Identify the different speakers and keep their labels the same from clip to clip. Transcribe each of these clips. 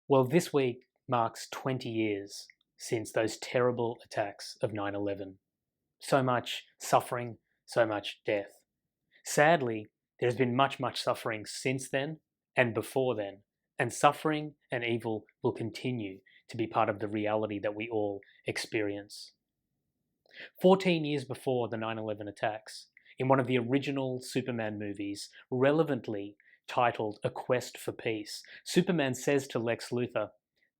Speaker 1: Well, this week marks 20 years since those terrible attacks of 9/11. So much suffering, so much death. Sadly, there's been much suffering since then and before then, and suffering and evil will continue to be part of the reality that we all experience. 14 years before the 9/11 attacks, in one of the original Superman movies, relevantly titled A Quest for Peace, Superman says to Lex Luthor,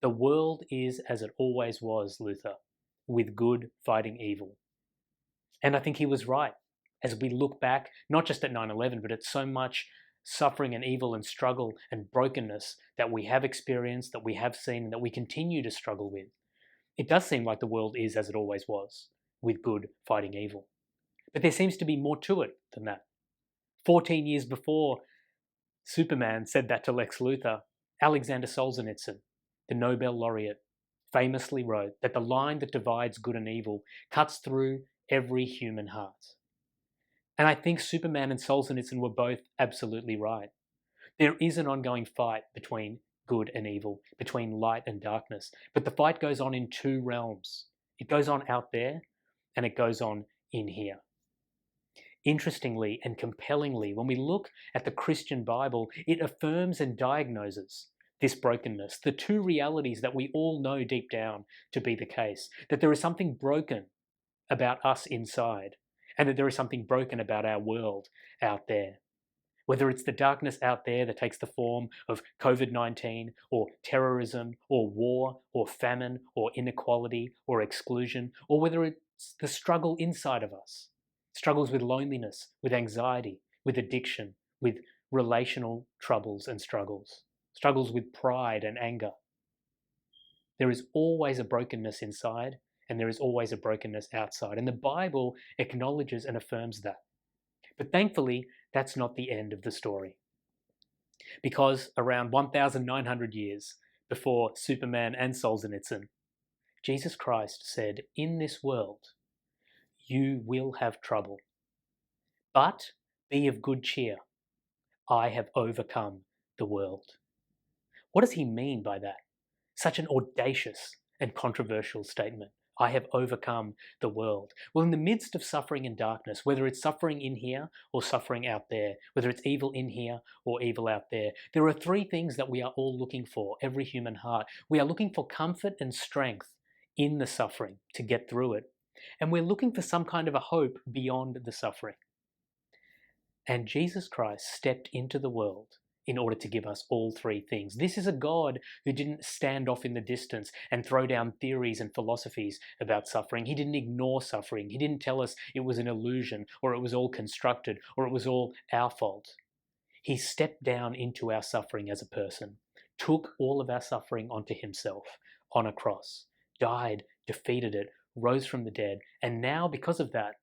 Speaker 1: "The world is as it always was, Luthor, with good fighting evil." And I think he was right. As we look back, not just at 9/11, but at so much suffering and evil and struggle and brokenness that we have experienced, that we have seen, and that we continue to struggle with, it does seem like the world is as it always was, with good fighting evil. But there seems to be more to it than that. 14 years before Superman said that to Lex Luthor, Alexander Solzhenitsyn, the Nobel laureate, famously wrote that the line that divides good and evil cuts through every human heart. And I think Superman and Solzhenitsyn were both absolutely right. There is an ongoing fight between good and evil, between light and darkness, but the fight goes on in two realms. It goes on out there, and it goes on in here. Interestingly and compellingly, when we look at the Christian Bible, it affirms and diagnoses this brokenness, the two realities that we all know deep down to be the case, that there is something broken about us inside, and that there is something broken about our world out there. Whether it's the darkness out there that takes the form of COVID-19 or terrorism or war or famine or inequality or exclusion, or whether it's the struggle inside of us, struggles with loneliness, with anxiety, with addiction, with relational troubles and struggles, struggles with pride and anger. There is always a brokenness inside, and there is always a brokenness outside. And the Bible acknowledges and affirms that. But thankfully, that's not the end of the story. Because around 1,900 years before Superman and Solzhenitsyn, Jesus Christ said, "In this world, you will have trouble. But be of good cheer. I have overcome the world." What does he mean by that? Such an audacious and controversial statement. I have overcome the world. Well, in the midst of suffering and darkness, whether it's suffering in here or suffering out there, whether it's evil in here or evil out there are three things that we are all looking for, every human heart. We are looking for comfort and strength in the suffering to get through it. And we're looking for some kind of a hope beyond the suffering. And Jesus Christ stepped into the world in order to give us all three things. This is a God who didn't stand off in the distance and throw down theories and philosophies about suffering. He didn't ignore suffering. He didn't tell us it was an illusion, or it was all constructed, or it was all our fault. He stepped down into our suffering as a person, took all of our suffering onto himself on a cross, died, defeated it, rose from the dead, and now, because of that,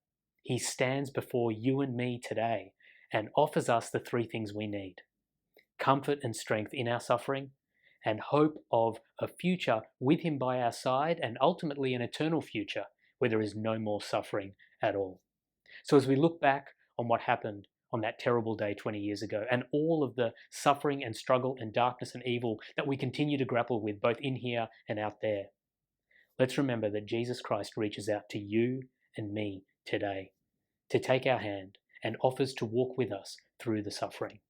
Speaker 1: he stands before you and me today and offers us the three things we need: comfort and strength in our suffering, and hope of a future with him by our side, and ultimately an eternal future where there is no more suffering at all. So as we look back on what happened on that terrible day 20 years ago, and all of the suffering and struggle and darkness and evil that we continue to grapple with both in here and out there, let's remember that Jesus Christ reaches out to you and me today to take our hand and offers to walk with us through the suffering.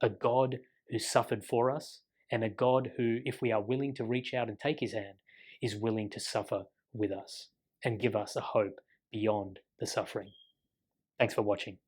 Speaker 1: A God who suffered for us, and a God who, if we are willing to reach out and take his hand, is willing to suffer with us and give us a hope beyond the suffering. Thanks for watching.